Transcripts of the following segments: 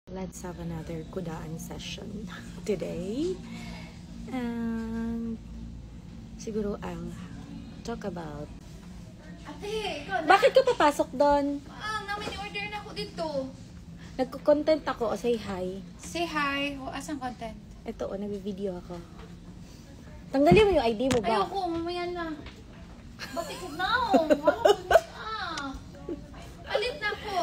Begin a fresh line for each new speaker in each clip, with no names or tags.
Let's have another kudaan session today. And siguro I'll talk about...
Ate, ikaw na.
Bakit ka papasok doon?
Namin order na ako dito.
Nagko-content ako o say hi.
Say hi. O, asang content?
Ito o, nag-video ako. Tanggalin mo yung ID mo ba?
Ayoko, mamaya na. Bakit ko na? Wala Alit na po.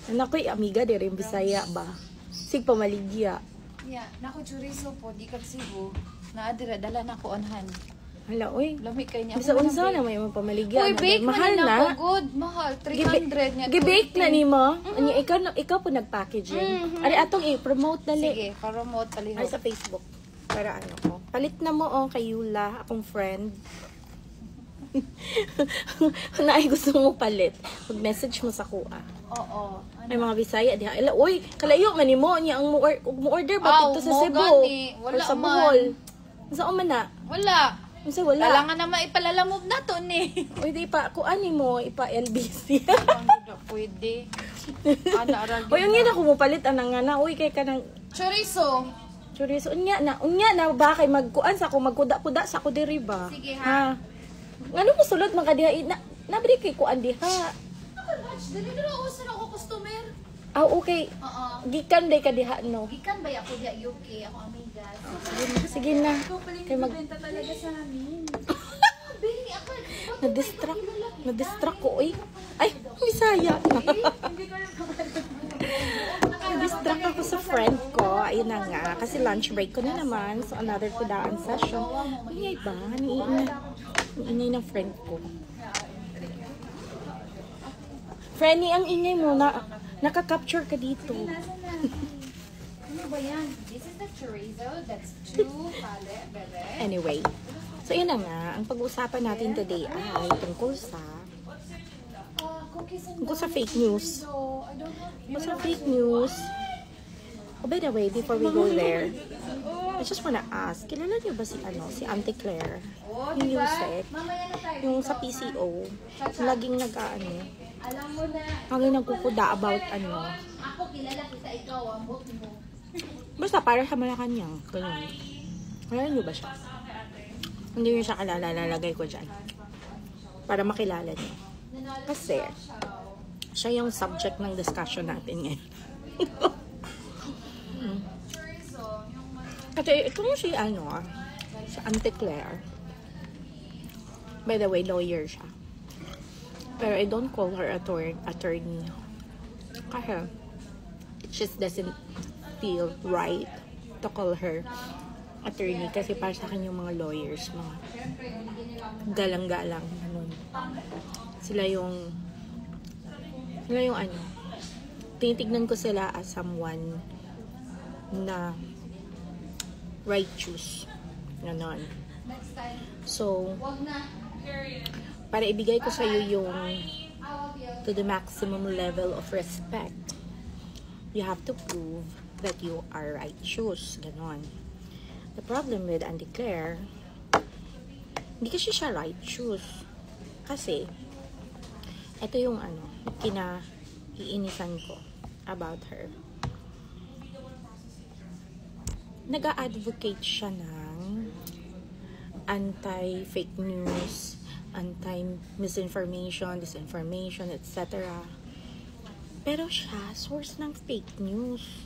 Nakoy amiga di rin Bisaya ba? Sig pamaligya.
Yeah, nako chorizo po, di kag Cebu. Naadira, dala na ko onhan.
Hala, oy.
Lami kay niya.
Bisa unsa na may pamaligya.
Uy, bake
mahal
man
na.
ako. Good, mahal. 300 niya.
Gibake na ni mo. Anya ikaw po nag-packaging. Ari atong i-promote dali.
Sige, promote
Ay
palihog.
sa Facebook. Para ano ko. Palit na mo kay Yula, akong friend. Naay gusto mo palit. Mag-message mo sa kuha.
Oo.
May mga Bisaya diha. Ila, oy, kalayo man nimo niya ang mo order ba dito sa Cebu?
Gani. Wala
Or sa
man.
Bohol. Unsa man na?
Wala.
Unsa wala?
Kailangan naman ipalalamove na to ni.
Oy, di pa kuan nimo ipa LBC.
Ang pwede. Ana arag.
Oy, unya na ko mo palit anang nga oy kay kanang
Chorizo.
chorizo unya na ba kay magkuan sa ako magkuda-kuda sa ako diri ba?
Sige, ha?
Ano mo sulod man ka diha nabri kay kuan diha.
Dili dili usa na ako customer.
Ah, okay.
Oo.
Gikan day ka diha no.
Gikan ba ako diya UK ako amiga.
Sige na. Kay mag
Benta talaga sa amin. Baby ako.
na-distract ko oy. Ay, Bisaya.
Hindi ko alam kung
Na-distract ako sa friend ko. Ayun na nga. Kasi lunch break ko na naman. So, another kudaan session. Ingay ba? Ingay ng friend ko. Friendly, ang ingay mo. Naka-capture ka dito.
ano ba yan? This is the chorizo. That's 2 palette, bebe.
Anyway. So, yun na nga. Ang pag-uusapan natin today ay tungkol sa
Cookies and
tungkol sa fake news.
so I don't know.
Tungkol sa fake news. Oh, by the way, before we go there, I just wanna ask, kilala niyo ba si Auntie Claire? Yung music,
Mamaya na tayo.
yung sa PCO, yung laging
Alam mo na.
laging nagkukuda about
Ako kilala kita, ikaw ang book mo.
basta para sa Malacanang, ganun. Kilala niyo ba siya? Hindi niyo siya kalala, lalagay ko dyan. Para makilala niyo. Kasi, siya yung subject ng discussion natin ngayon. Kasi itong si si Auntie Claire. By the way, lawyer siya. Pero I don't call her attorney. Kasi it just doesn't feel right to call her attorney. Kasi para sa akin yung mga lawyers, mga galang-galang. Ganun. Sila yung tinitignan ko sila as someone na righteous. Ganon. So, para ibigay ko sa iyo yung to the maximum level of respect, you have to prove that you are righteous. Ganon. The problem with Auntie Claire, hindi kasi siya righteous. Kasi, ito yung iinisan ko about her. Nag-a-advocate siya ng anti-fake news, anti-misinformation, disinformation, etc. Pero siya, source ng fake news.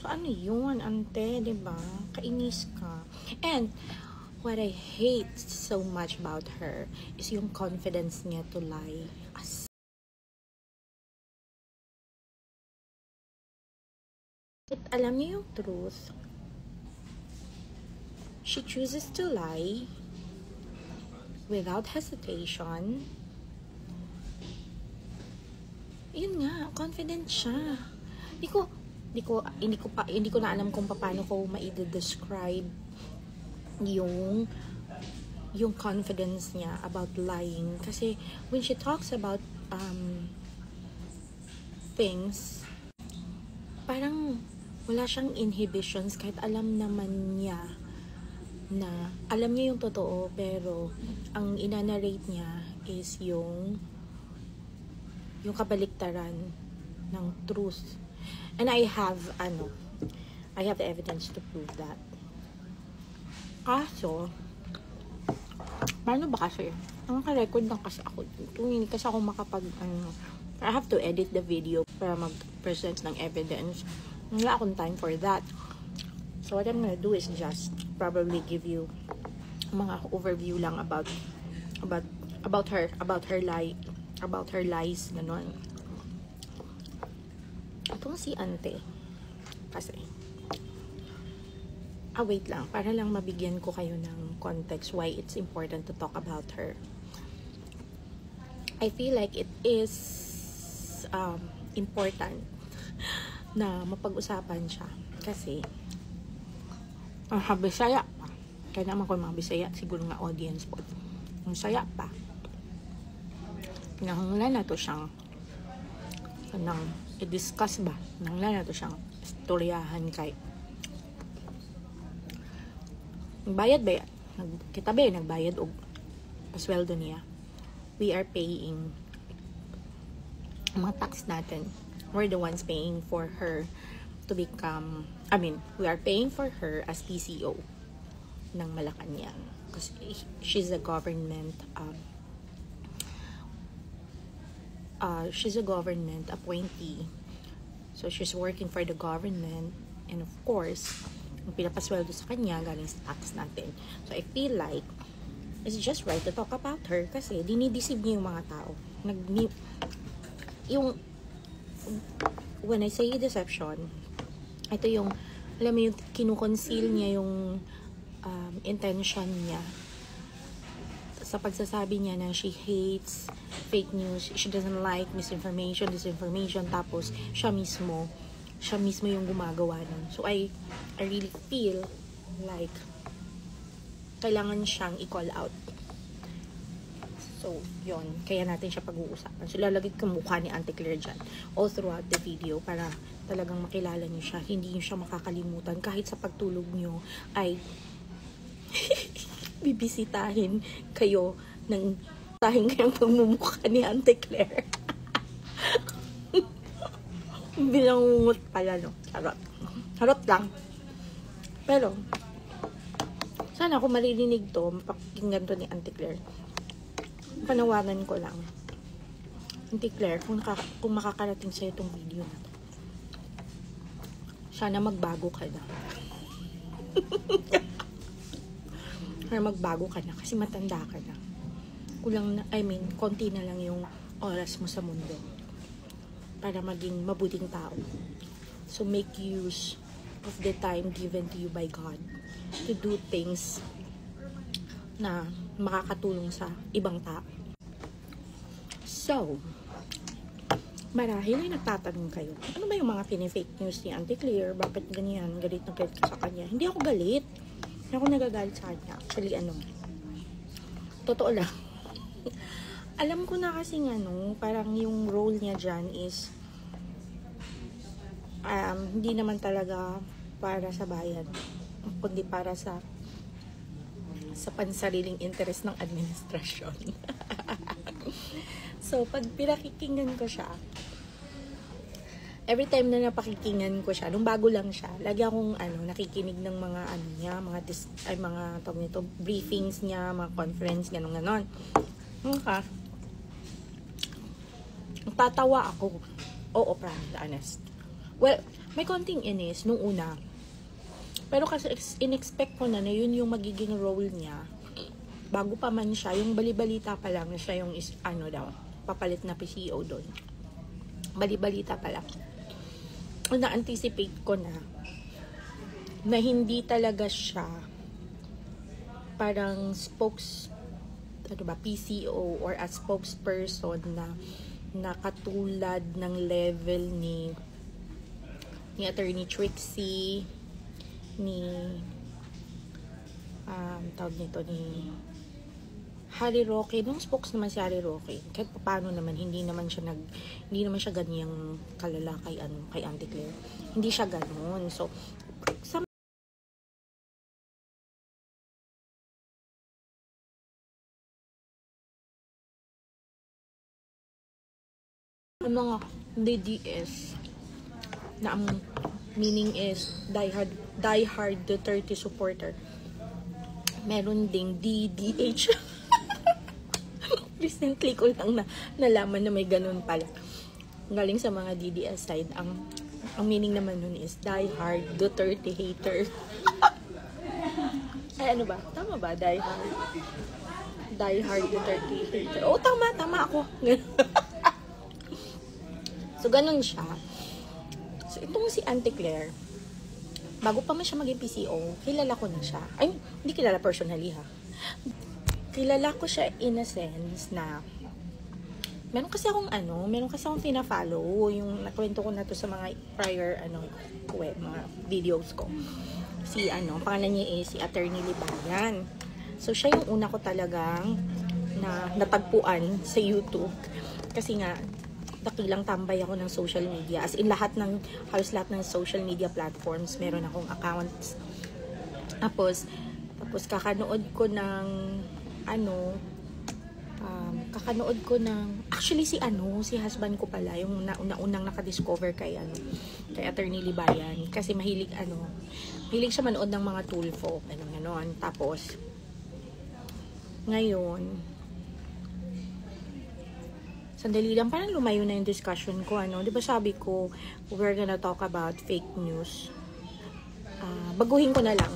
So, ano yun, ante, diba? Kainis ka. And, what I hate so much about her is yung confidence niya to lie. Alam niya yung truth. She chooses to lie without hesitation. Yun nga, confident siya. Hindi ko na alam kung paano ko ma-describe yung confidence niya about lying. Kasi when she talks about things, parang wala siyang inhibitions kahit alam naman niya na alam niya yung totoo, pero ang inanarrate niya is yung kabaliktaran ng truth. And I have evidence to prove that. Kaso, paano ba kasi? Ang naka-record lang kasi ako. Hindi kasi ako I have to edit the video para mag-present ng evidence. Wala akong time for that. So what I'm gonna do is just probably give you mga overview lang about her lies, ganon. Itong si ante kasi wait lang, para lang mabigyan ko kayo ng context why it's important to talk about her. I feel like it is important na mapag-usapan siya kasi Bisaya pa. Kaya naman ko mga Bisaya, siguro nga audience po. Ang saya pa. Pinahanglan na to siyang i-discuss ba? Pinahanglan na to siyang istoryahan kay nagbayad ba yan? Kita ba yan? Nagbayad o pasweldo niya? We are paying mga tax natin. We're the ones paying for her to become, we are paying for her as PCO ng Malacanang. Kasi she's a government appointee. So she's working for the government, and of course, ang pinapasweldo sa kanya galing sa tax natin. So I feel like it's just right to talk about her kasi dinideceive niya yung mga tao. When I say deception, ito yung, alam mo yung kinukonceal niya yung intention niya sa pagsasabi niya na she hates fake news, she doesn't like misinformation, disinformation, tapos siya mismo yung gumagawa nun. So I really feel like kailangan siyang i-call out. So, yon, kaya natin siya pag-uusapan. So, lalagay ko mukha ni Auntie Claire dyan all throughout the video para talagang makilala niyo siya. Hindi niyo siya makakalimutan. Kahit sa pagtulog niyo ay bibisitahin kayo ng kayong pagmumukha ni Auntie Claire. Binangungot pala, no? Charot lang. Pero, sana kung maririnig to, mapakinggan to ni Auntie Claire. Panawagan ko lang, Auntie Claire, kung makakarating sa itong video na to, sana magbago ka na. Sana magbago ka na kasi matanda ka na. Konti na lang yung oras mo sa mundo para maging mabuting tao. So make use of the time given to you by God to do things na makakatulong sa ibang tao. So, marahil ay nagtatanong kayo, ano ba yung mga pinifake news ni Auntie Claire? Bakit ganyan? Galit na galit ka sa kanya? Hindi ako galit. Hindi ako nagagalit sa kanya. Actually, totoo lang. Alam ko na kasi parang yung role niya dyan is hindi naman talaga para sa bayan, kundi para sa pansariling interes ng administrasyon. So, pag pinakikinggan ko siya, every time na napakikinggan ko siya, nung bago lang siya, lagi akong nakikinig ng mga mga tawag nito, briefings niya, mga conference, ganon. Tatawa ako. Oo, promise, honest. Well, may konting inis nung una. Pero kasi in-expect ko na yun yung magiging role niya. Bago pa man siya, yung balibalita pa lang na siya yung papalit na PCO doon. Balibalita pa lang. Na-anticipate ko na hindi talaga siya parang PCO or a spokesperson na katulad ng level ni Attorney Trixie, ni tawag nito ni Harry Roque. Nung spokes naman si Harry Roque, kahit paano naman hindi naman siya ganyang kalala kay Auntie Claire. Hindi siya ganoon. So sa mga DDS, na ang meaning is die hard Duterte supporter. Meron ding DDH. Recently ko lang nalaman na may ganun pala. Galing sa mga DDS side, ang meaning naman nun is die hard Duterte hater. Ay, ano ba? Tama ba? Die hard Duterte hater. Oh, tama ako. So, ganun siya. So, itong si Auntie Claire, bago pa man siya maging PCO, kilala ko na siya. Ay, hindi kilala personally ha. Kilala ko siya in a sense na meron kasi akong pina-follow, yung nakwento ko na to sa mga prior mga videos ko. Si pangalan niya si Attorney Libayan. So siya yung una ko talagang natagpuan sa YouTube kasi nga dakilang tambay ako ng social media. As in halos lahat ng social media platforms meron akong accounts. Tapos kakanood ko ng actually si husband ko pala yung unang nakadiscover kay Attorney Libayan kasi mahilig siya manood ng mga Tulfo ganon. Tapos ngayon sandali lang, parang lumayo na yung discussion ko, di ba sabi ko we're gonna talk about fake news. Baguhin ko na lang.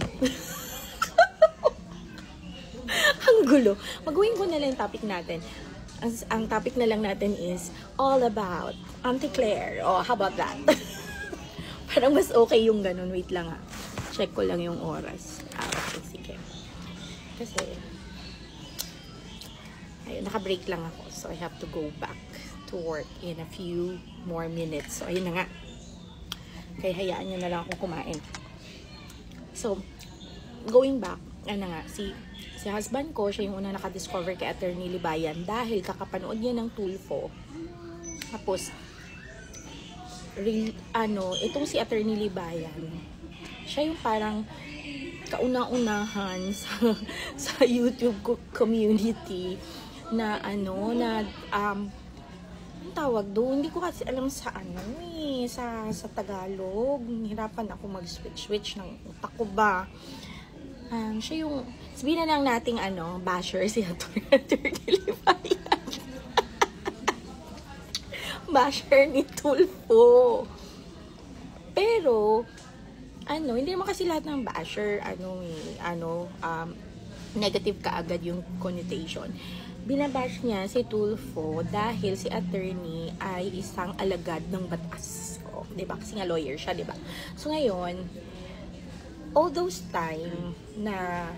Ang gulo. Baguhin ko na lang yung topic natin. Ang topic na lang natin is all about Auntie Claire. Oh, how about that? Parang mas okay yung ganun. Wait lang ha. Check ko lang yung oras. Okay, sige. Kasi, ayun, naka-break lang ako. So, I have to go back to work in a few more minutes. So, ayun na nga. Kaya hayaan nyo na lang akong kumain. So, going back, si husband ko, siya yung una nakadiscover kay Attorney Libayan dahil kakapanood niya ng Tulfo. Tapos, itong si Attorney Libayan, siya yung parang kauna-unahan sa YouTube community na anong tawag doon, hindi ko kasi alam sa sa Tagalog. Hirapan ako mag-switch ng utak ko ba. Siya yung, sabihin na lang nating basher si Attorney Libayan. Basher ni Tulfo. Pero, hindi naman kasi lahat ng basher, negative kaagad yung connotation. Binabash niya si Tulfo dahil si attorney ay isang alagad ng batas. O, diba? Kasi nga lawyer siya, diba? So, ngayon, all those times na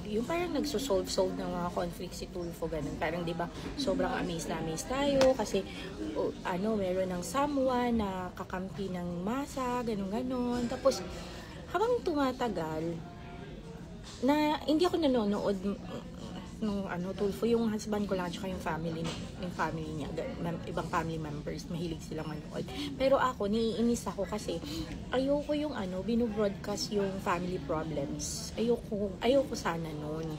yung parang nagsosolve ng mga conflict si Tulfo, ganun. Parang, di ba, sobrang amaze tayo kasi, meron ng someone na kakampi ng masa, ganun. Tapos, habang tumatagal, na hindi ako nanonood nung Tulfo, yung husband ko lang at saka yung family niya, ibang family members, mahilig silang manood. Pero ako, naiinis ako kasi ayoko yung binobroadcast yung family problems. Ayoko sana nun.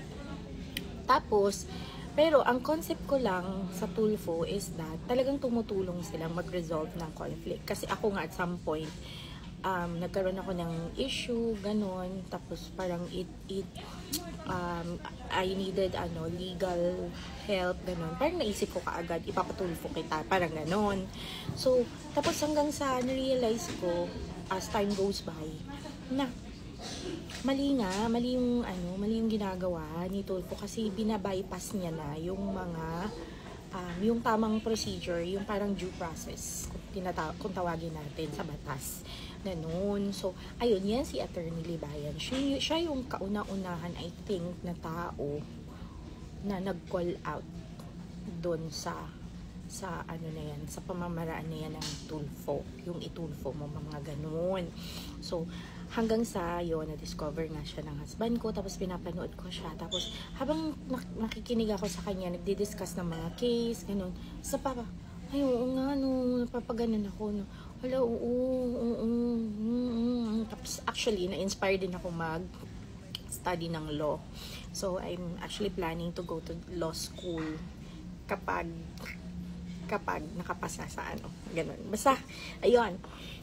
Tapos, pero ang concept ko lang sa Tulfo is that talagang tumutulong silang mag-resolve ng conflict. Kasi ako nga at some point, nagkaroon ako ng issue, ganon. Tapos parang I needed legal help, ganon. Parang naisip ko kaagad, ipapatulfo kita, parang ganon. So, tapos hanggang sa na-realize ko, as time goes by, na mali yung ginagawa ni Tulfo kasi binabypass niya na yung mga yung tamang procedure, yung parang due process kung tawagin natin sa batas. Ganun. So, ayun, yan si Attorney Libayan. Siya yung kauna-unahan, I think, na tao na nag-call out doon sa pamamaraan na yan ng Tulfo. Yung itulfo mo, mga ganun. So, hanggang sa yun, na-discover nga siya ng husband ko, tapos pinapanood ko siya. Tapos, habang nakikinig ako sa kanya, nagdi-discuss ng mga case, ganun. Sa ay, oo nga, napapaganan ako, hala, oo. Tapos, actually, na-inspire din ako mag-study ng law. So, I'm actually planning to go to law school. kapag nakapasa sa ano, ganun. Basta, ayun.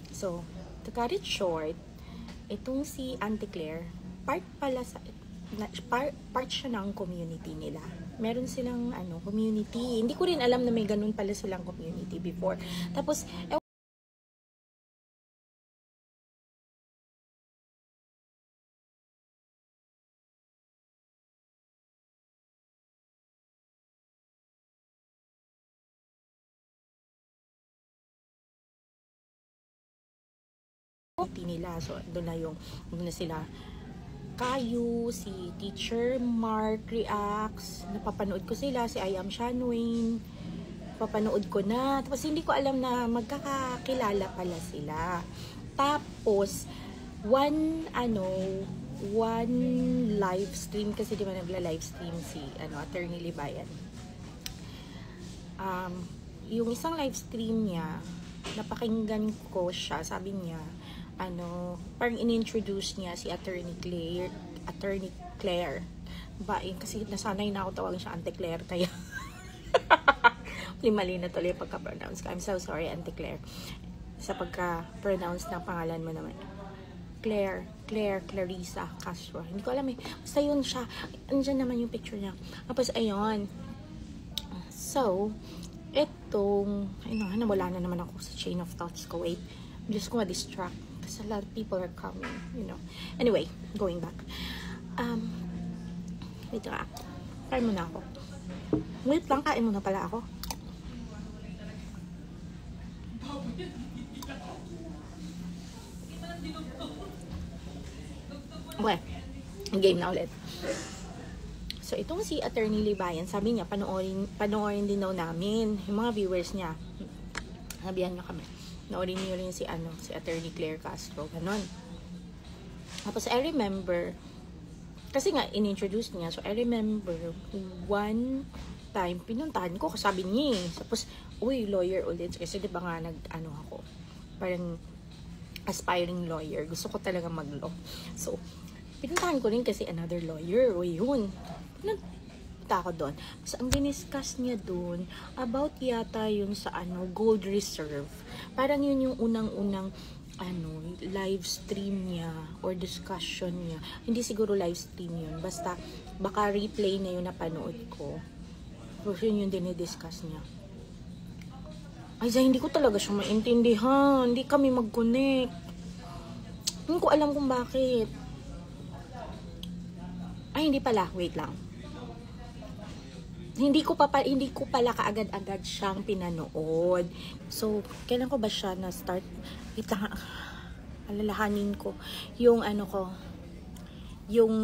So, to cut it short, itong si Auntie Claire, part siya ng community nila. Meron silang community. Hindi ko rin alam na may ganun pala silang community before. Tapos, nila. So, doon na sila Kayu, si Teacher Mark Reacts, napapanood ko sila, si I Am Shanwayne, papanood ko na. Tapos hindi ko alam na magkakakilala pala sila. Tapos, one live stream, kasi di ba nagla-live stream si Attorney Libayan. Yung isang live stream niya, napakinggan ko siya, sabi niya, parang in-introduce niya si Attorney Claire. Bain, kasi nasanay na ako tawagin siya Auntie Claire, kaya mali na tuloy pagka-pronounce ka. I'm so sorry, Auntie Claire. Sa pagka-pronounce ng pangalan mo naman. Clarissa Castro. Hindi ko alam eh. Basta yun siya. Andyan naman yung picture niya. Tapos, ayun. So, wala na naman ako sa chain of thoughts ko. Wait. Diyos ko ma-distract. Because a lot of people are coming, Anyway, going back. Wait nga. Kain muna ako. Wait lang, kain muna pala ako. Okay. Game na ulit. So, itong si Attorney Libayan, sabi niya, panoorin din daw namin. Yung mga viewers niya. Sabihan niyo kami. Noorin niyo rin si Attorney Claire Castro, ganun. Tapos, I remember, kasi nga, in-introduce niya, so I remember, one time, pinuntahan ko, kasabi niya eh. Tapos, uy, lawyer ulit. Kasi di ba nga, ako, parang aspiring lawyer. Gusto ko talaga mag-law. So, pinuntahan ko rin kasi another lawyer. Uy, yun. Ako doon. So, ang diniscuss niya doon, about yata yun sa gold reserve. Parang yun yung unang-unang live stream niya or discussion niya. Hindi siguro live stream yun. Basta, baka replay na yun napanood ko. So, yun yung dinidiscuss niya. Ay, hindi ko talaga siya maintindihan. Hindi kami mag-connect. Hindi ko alam kung bakit. Ay, hindi pala. Wait lang. Hindi ko pala kaagad-agad siyang pinanood. So, kailan ko ba siya na-start? Wait lang, alalahanin ko. Yung yung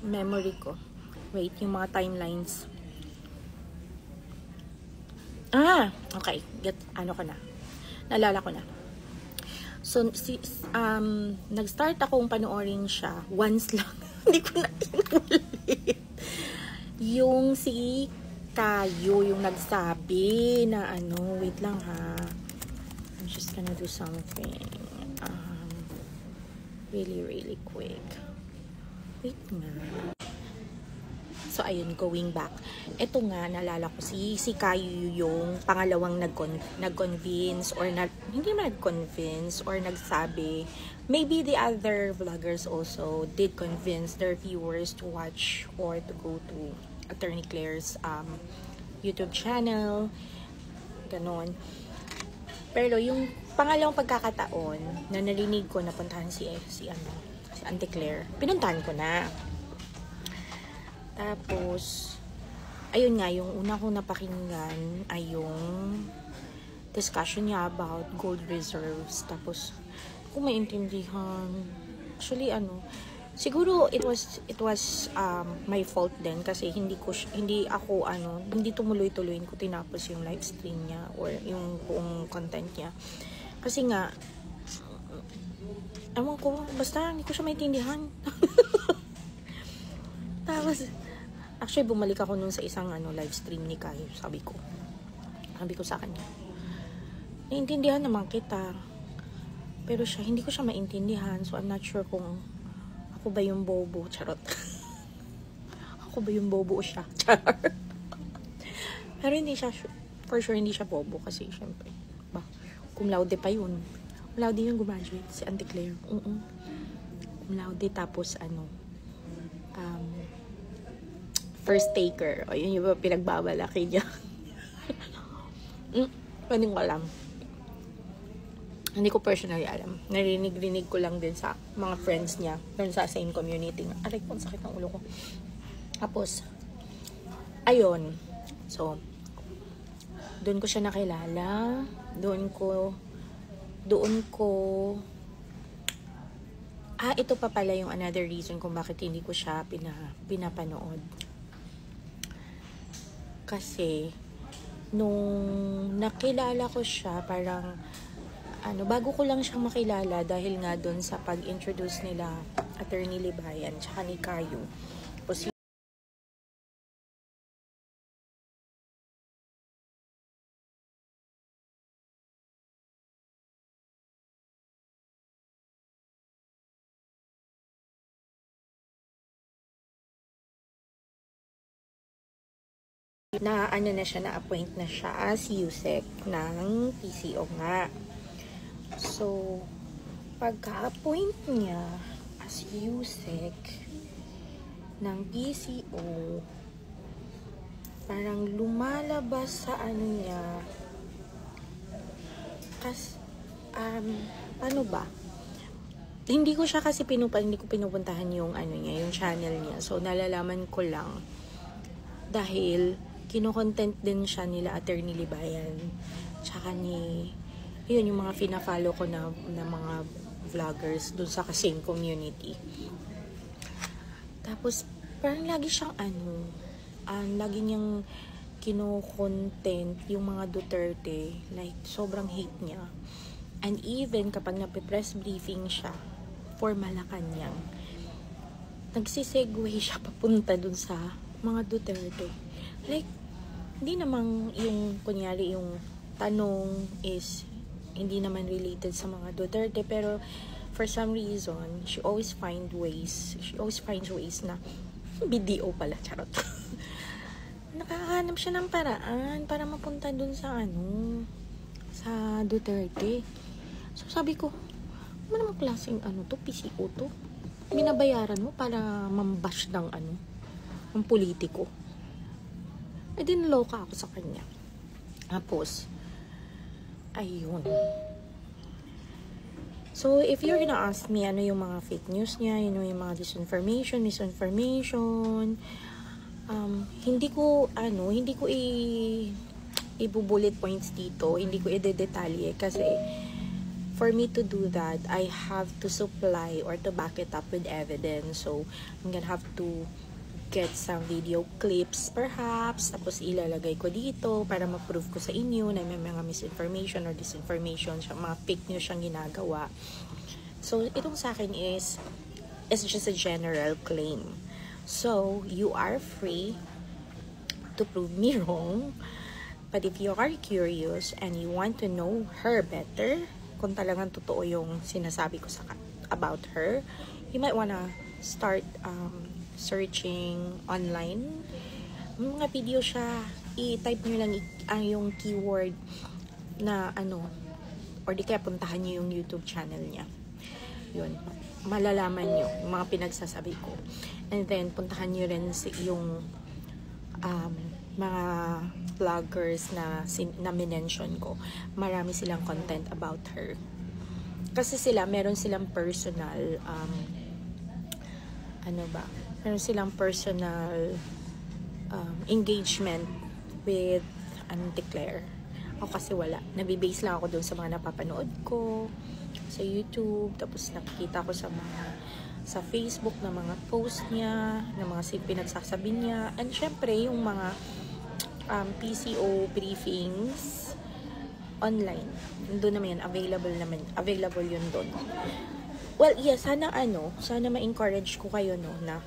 memory ko. Wait, yung mga timelines. Okay. Ko na. Naalala ko na. So, nag-start akong panoorin siya once lang. Hindi ko na inulit. Yung si Kayo, yung nagsabi na wait lang ha. I'm just gonna do something. Really, really quick. Wait nga. So, ayun, going back. Ito nga, naalala ko, si Kayo yung pangalawang nag-convince or hindi man nag-convince or nagsabi. Maybe the other vloggers also did convince their viewers to watch or to go to Attorney Claire's YouTube channel. Ganon. Pero yung pangalawang pagkakataon na narinig ko na puntahan si Auntie Claire, pinuntahan ko na. Tapos, ayun nga, yung una kong napakinggan ay yung discussion niya about gold reserves. Tapos, kung maintindihan, actually, siguro it was my fault din kasi hindi tumuloy-tuloy ko tinapos yung live stream niya or yung buong content niya. Kasi nga, ewan ko, basta hindi ko siya maintindihan. Tapos, actually, bumalik ako nun sa isang live stream ni Kayo. Sabi ko sa kanya, naiintindihan naman kita. Pero siya, hindi ko siya maintindihan. So, I'm not sure kung ako ba yung bobo. Charot. Ako ba yung bobo o siya? Charot. Pero hindi siya, for sure, hindi siya bobo kasi, syempre, ba, cum laude pa yun. Cum laude yung graduate, si Auntie Claire. Cum laude, tapos, first taker. O, yun yung pinagbabalaki niya. Pwedeng ko alam. Hindi ko personally alam. Narinig ko lang din sa mga friends niya doon sa same community. Aray ko, sakit ng ulo ko. Tapos, ayun. So, doon ko siya nakilala. Doon ko ito pa pala yung another reason kung bakit hindi ko siya pinapanood. Kasi, nung nakilala ko siya, parang bago ko lang siyang makilala dahil nga doon sa pag-introduce nila Attorney Libayan tsaka ni Caio. Tapos na na-appoint na siya as USEC ng PCO nga. So, pagka-appoint niya as USEC ng PCO, parang lumalabas sa niya, paano ba? Hindi ko siya kasi hindi ko pinupuntahan yung niya, yung channel niya. So, nalalaman ko lang dahil kino-content din siya nila Attorney Libayan tsaka yun yung mga fina-follow ko na mga vloggers dun sa same community. Tapos parang lagi siyang lagi niyang kino-content yung mga Duterte, like sobrang hate niya. And even kapag nape-press briefing siya for Malacanang, nagsisegue siya papunta dun sa mga Duterte. Like, hindi namang yung, kunyari, yung tanong is hindi naman related sa mga Duterte, pero for some reason, she always finds ways na BDO pala, charot. Nakahanap siya ng paraan para mapunta dun sa sa Duterte. So sabi ko, ano namang klaseng to, PCO to? Binabayaran mo para mambash ng ng politiko. Dinloka ako sa kanya. Tapos, ayun. So, if you're gonna ask me ano yung mga fake news niya, yung mga misinformation, hindi ko i-bullet points dito, hindi ko i-detalye kasi for me to do that, I have to supply or to back it up with evidence. So, I'm gonna have to get some video clips perhaps, tapos ilalagay ko dito para ma-prove ko sa inyo na may mga misinformation or disinformation siya, mga fake news siyang ginagawa. So, itong sa akin is just a general claim. So, you are free to prove me wrong, but if you are curious and you want to know her better, kung talagang totoo yung sinasabi ko about her, you might wanna start searching online. Mga video siya, i-type nyo lang yung keyword na or di kaya puntahan nyo yung YouTube channel niya. Yun, malalaman nyo yung mga pinagsasabi ko. And then, puntahan nyo rin yung mga vloggers na minention ko. Marami silang content about her. Kasi meron silang personal meron silang personal engagement with Auntie Claire. Ako kasi wala. Nabibase lang ako dun sa mga napapanood ko sa YouTube, tapos nakikita ko sa Facebook na mga post niya, na mga pinagsasabi niya, and syempre yung mga PCO briefings online. Doon naman yan, available yun doon. Well, yes, sana ma-encourage ko kayo na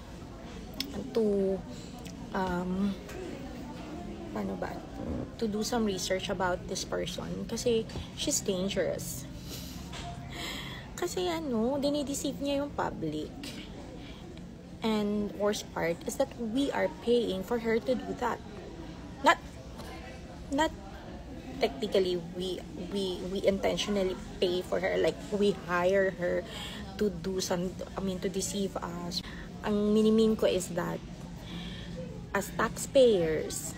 to to do some research about this person kasi she's dangerous. Kasi dinideceive niya yung public. And worst part is that we are paying for her to do that. not technically we intentionally pay for her, like we hire her to do to deceive us. Ang minimean ko is that as taxpayers,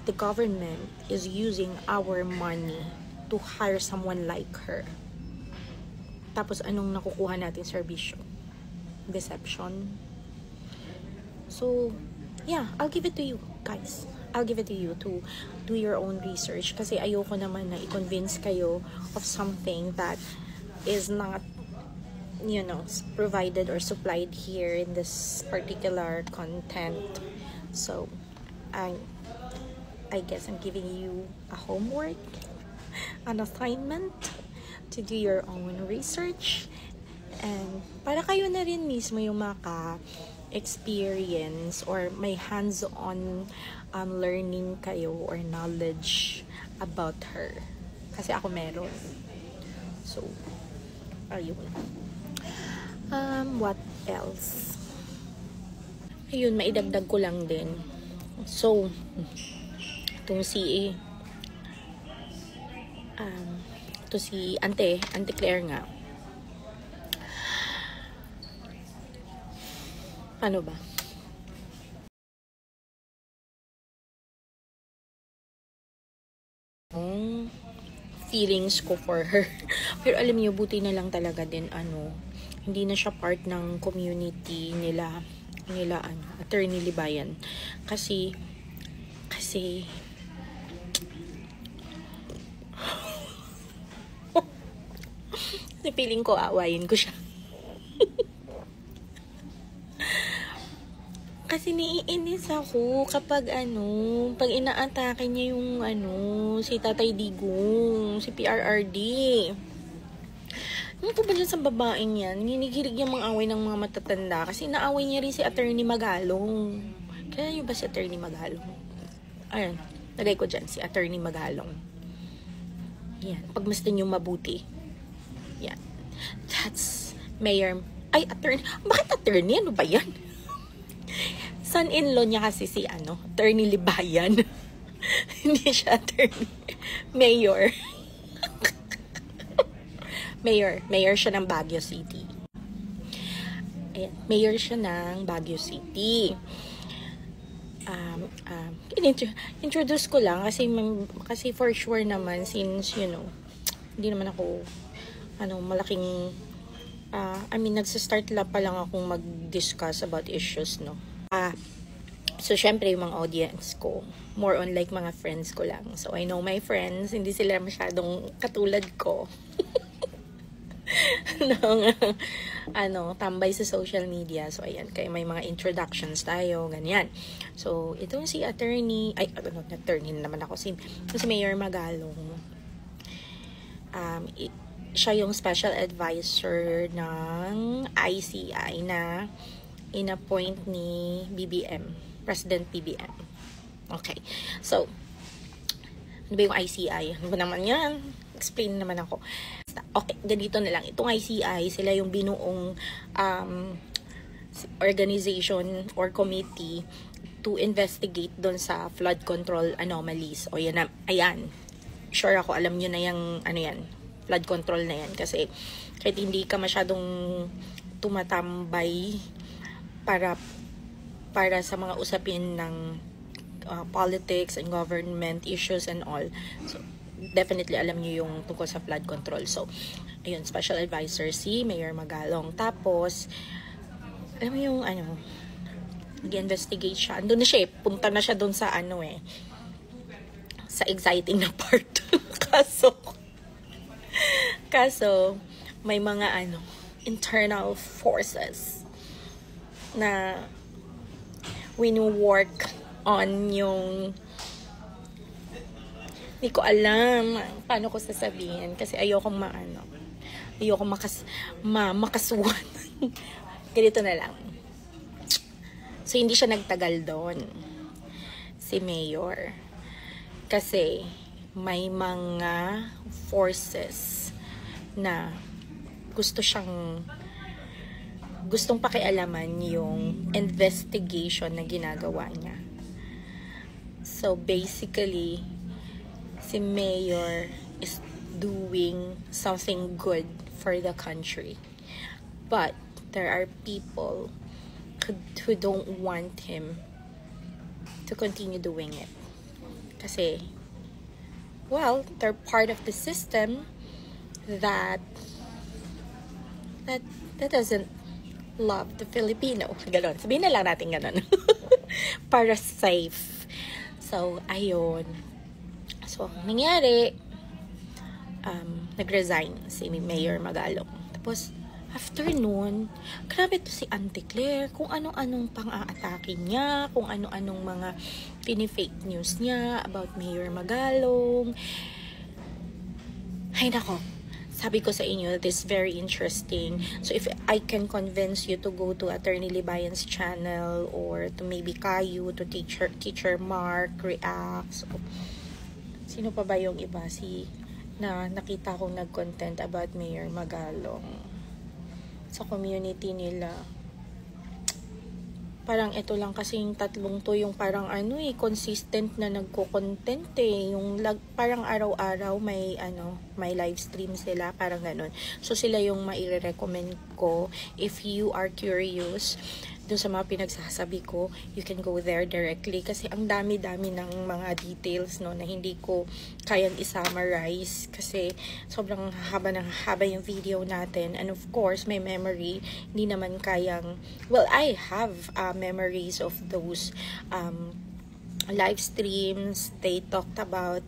the government is using our money to hire someone like her. Tapos anong nakukuha natin serbisyo? Deception. So, yeah, I'll give it to you, guys. I'll give it to you to do your own research kasi ayoko naman na i-convince kayo of something that is not, you know, provided or supplied here in this particular content. So, I guess I'm giving you a homework, an assignment to do your own research, and para kayo na rin mismo yung maka-experience or may hands-on learning kayo or knowledge about her. Kasi ako meron. So, ayun. What else? Ayun, maidagdag ko lang din. So, itong si Ante Claire nga. Ano ba? Feelings ko for her. Pero alam niyo, buti na lang talaga din hindi na siya part ng community nila Attorney Libayan. Kasi feeling ko aawayin ko siya. Kasi naiinis ako kapag pag inaatake niya yung si Tatay Digong, si PRRD. Ano po ba dyan sa babaeng yan? Ginigilig yung mga away ng mga matatanda kasi naaway niya rin si Attorney Magalong. Kaya niyo ba si Attorney Magalong? Ayan, lagay ko dyan, si Attorney Magalong. Yan, pagmasdan yung mabuti. Yan. That's Mayor. Ay, Attorney. Bakit Attorney? Ano ba yan? Son-in-law niya kasi si Attorney Libayan. Hindi siya Attorney. Mayor. Mayor siya ng Baguio City. Ayan, Mayor siya ng Baguio City. Introduce ko lang kasi for sure naman since hindi naman ako malaking nagsistart pa lang akong mag-discuss about issues, no. So syempre yung mga audience ko more on like mga friends ko lang. So I know my friends, hindi sila masyadong katulad ko. Tambay sa social media. So ayan, kaya may mga introductions tayo, ganyan. So itong si attorney, attorney naman ako, si Mayor Magalong. Siya yung special advisor ng ICI na in-appoint ni BBM, President BBM. Okay. So, ano ba yung ICI? Ano ba naman yan? Explain naman ako. Okay, ganito na lang. Itong ICI, sila yung binuong organization or committee to investigate doon sa flood control anomalies. O yan, ayan. Sure ako, alam nyo na yung flood control na yan. Kasi kahit hindi ka masyadong tumatambay para sa mga usapin ng politics and government issues and all. So, definitely alam niyo yung tungkol sa flood control. So, ayun, special advisor si Mayor Magalong. Tapos, alam mo yung nag-investigate siya. Andun na siya punta na siya doon sa sa exciting na part. Kaso, may mga internal forces na wino-work on yung hindi ko alam paano ko sasabihin kasi ayokong makasuhan. Ganito na lang. So, hindi siya nagtagal doon si Mayor kasi may mga forces na gustong pakialaman yung investigation na ginagawa niya. So basically, si Mayor is doing something good for the country. But there are people who don't want him to continue doing it. Kasi, well, they're part of the system that doesn't love the Filipino. Ganon. Sabihin na lang natin ganon. Para safe. So, ayun. So, nangyari, nag-resign si Mayor Magalong. Tapos, after nun, grabe to si Auntie Claire, kung anong-anong pang-aatake niya, kung anong-anong mga pini-fake news niya about Mayor Magalong. Ay nako, sabi ko sa inyo, this is very interesting. So if I can convince you to go to Attorney Libayan's channel or to maybe Caillou, to Teacher Mark reacts. Sino pa ba yung iba? Na nakita kong nag-content about Mayor Magalong sa community nila. Parang ito lang kasing tatlong to yung parang consistent na nagko-content yung parang araw-araw may live stream sila, parang ganun. So sila yung maire-recommend ko if you are curious dun sa mga pinagsasabi ko, you can go there directly kasi ang dami-dami ng mga details na hindi ko kayang i-summarize kasi sobrang haba yung video natin, and of course may memory, hindi naman kayang, well, I have memories of those live streams. They talked about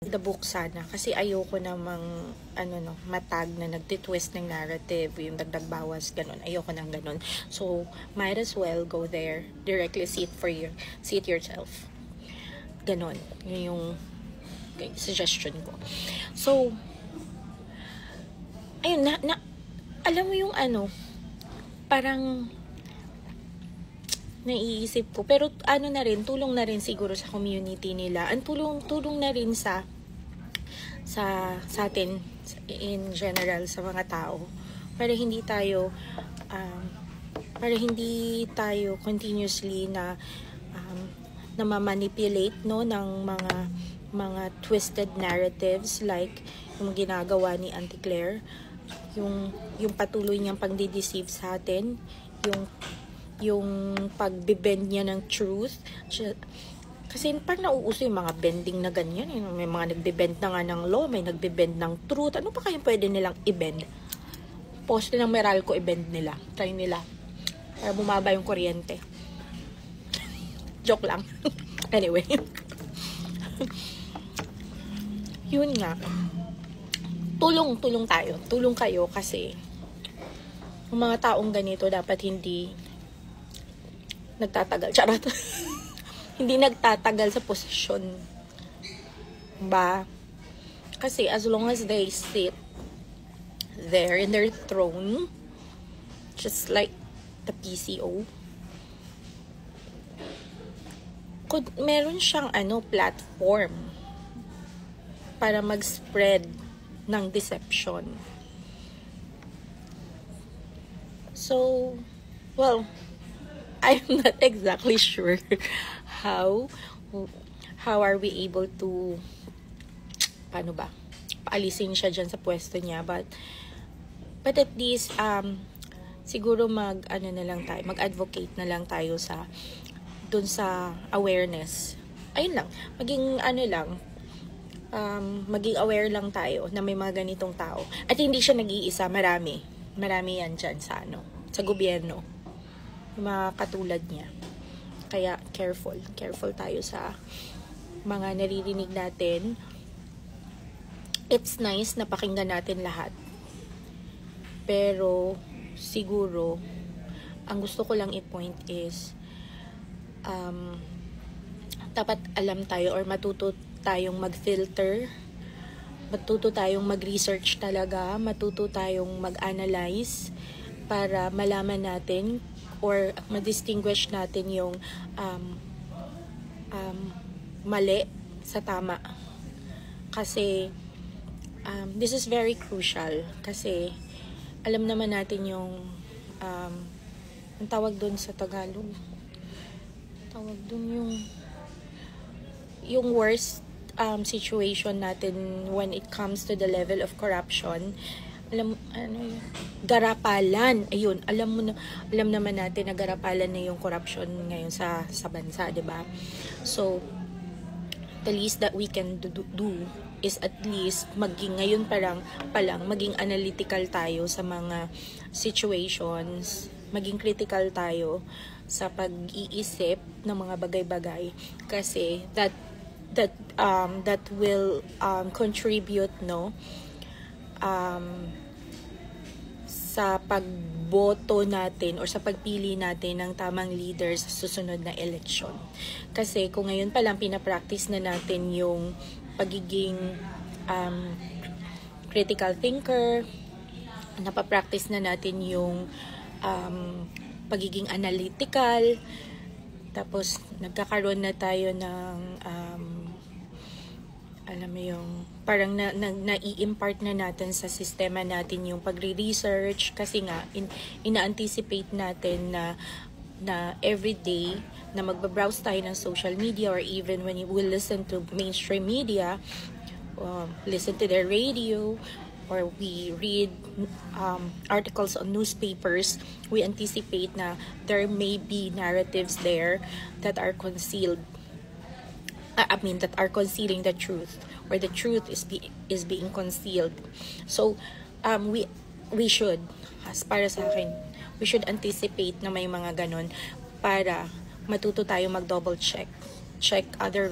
the book sana kasi ayoko namang matag na nagtitwist ng narrative, yung dagdag bawas ganun, ayoko nang ganun. So might as well go there directly, see it yourself, ganun. Yun yung suggestion ko. So ayun alam mo yung parang naiisip ko, pero na rin, tulong na rin siguro sa community nila, ang tulong na rin sa atin in general, sa mga tao, para hindi tayo continuously na mamanipulate ng mga twisted narratives like yung ginagawa ni Auntie Claire, yung patuloy niyang pagdi-deceive sa atin, yung pagbibend niya ng truth. Kasi parang nauuso yung mga bending na ganyan. May mga nagbibend na nga ng law, may nagbibend ng truth. Ano pa kayang pwede nilang i-bend? Poste ng Meralco, i-bend nila. Try nila. Para bumaba yung kuryente. Joke lang. Anyway. Yun nga. Tulong tayo. Tulong kayo kasi yung mga taong ganito dapat hindi nagtatagal. Charot. Hindi nagtatagal sa posisyon. Ba? Kasi as long as they sit there in their throne, just like the PCO, meron siyang platform para mag-spread ng deception. So, well, I'm not exactly sure how are we able to paalisin siya dyan sa pwesto niya, but at least siguro mag-advocate na lang tayo dun sa awareness. Ayun lang, maging aware lang tayo na may mga ganitong tao, at hindi siya nag-iisa, marami yan dyan sa gobyerno, mga katulad niya. Kaya careful tayo sa mga naririnig natin. It's nice na pakinggan natin lahat, pero siguro ang gusto ko lang i-point is dapat alam tayo or matuto tayong mag-filter, matuto tayong mag-research talaga, matuto tayong mag-analyze para malaman natin or ma-distinguish natin yung mali sa tama. Kasi this is very crucial kasi alam naman natin yung ang tawag doon sa Tagalog, tawag doon yung worst situation natin when it comes to the level of corruption. Garapalan. Ayun, alam naman natin na garapalan na yung corruption ngayon sa bansa, 'di ba? So the least that we can do is at least ngayon pa lang maging analytical tayo sa mga situations, maging critical tayo sa pag-iisip ng mga bagay-bagay kasi that will contribute sa pagboto natin or sa pagpili natin ng tamang leaders sa susunod na election. Kasi kung ngayon pa lang pinapractice na natin yung pagiging critical thinker, napapractice na natin yung pagiging analytical, tapos nagkakaroon na tayo ng alam mo yung parang nai-impart na natin sa sistema natin yung pagre-research kasi nga ina-anticipate natin na everyday na magbabrowse tayo ng social media or even when you will listen to mainstream media, listen to the radio, or we read articles on newspapers, we anticipate na there may be narratives there that are concealed. That are concealing the truth, or the truth is being concealed. So we should, as para sa akin, we should anticipate na may mga ganon para matuto tayo mag-double check other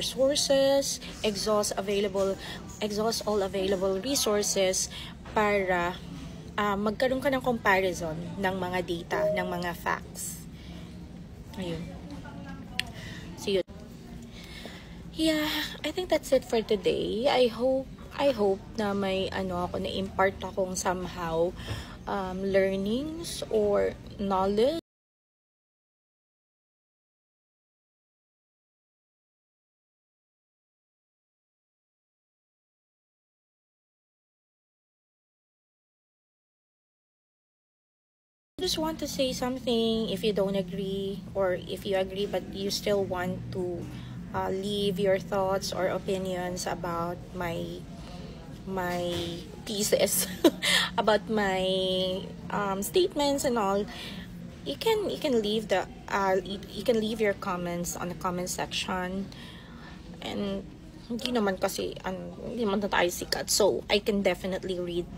sources, exhaust all available resources para magkaroon ka ng comparison ng mga data, ng mga facts. Ayun. So yun. Yeah, I think that's it for today. I hope na may ako na impart akong somehow learnings or knowledge. Just want to say something if you don't agree, or if you agree but you still want to leave your thoughts or opinions about my pieces about my statements and all. You can leave you can leave your comments on the comment section, and hindi naman na tayo sikat, so I can definitely read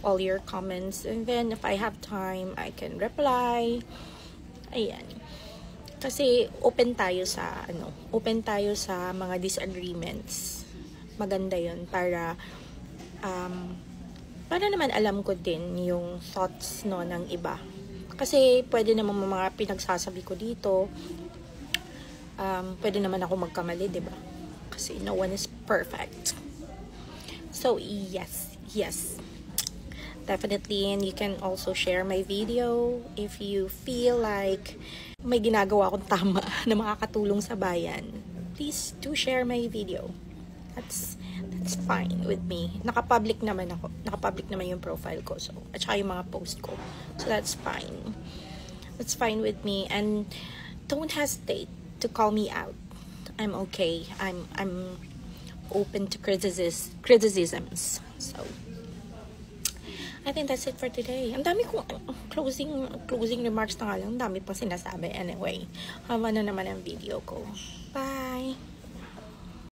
all your comments, and then if I have time I can reply. Ayan, kasi open tayo sa mga disagreements. Maganda yun para naman alam ko din yung thoughts ng iba, kasi pwede naman mga pinagsasabi ko dito, pwede naman ako magkamali, diba? Kasi no one is perfect. So yes, definitely. And you can also share my video if you feel like may ginagawa akong tama na makakatulong sa bayan. Please do share my video. That's fine with me. Naka-public naman yung profile ko, so at saka yung mga post ko. So that's fine. That's fine with me, and don't hesitate to call me out. I'm okay. I'm open to criticisms. So I think that's it for today. Ang dami kong closing remarks na nga lang. Ang dami pang sinasabi. Anyway, haba na naman ang video ko. Bye!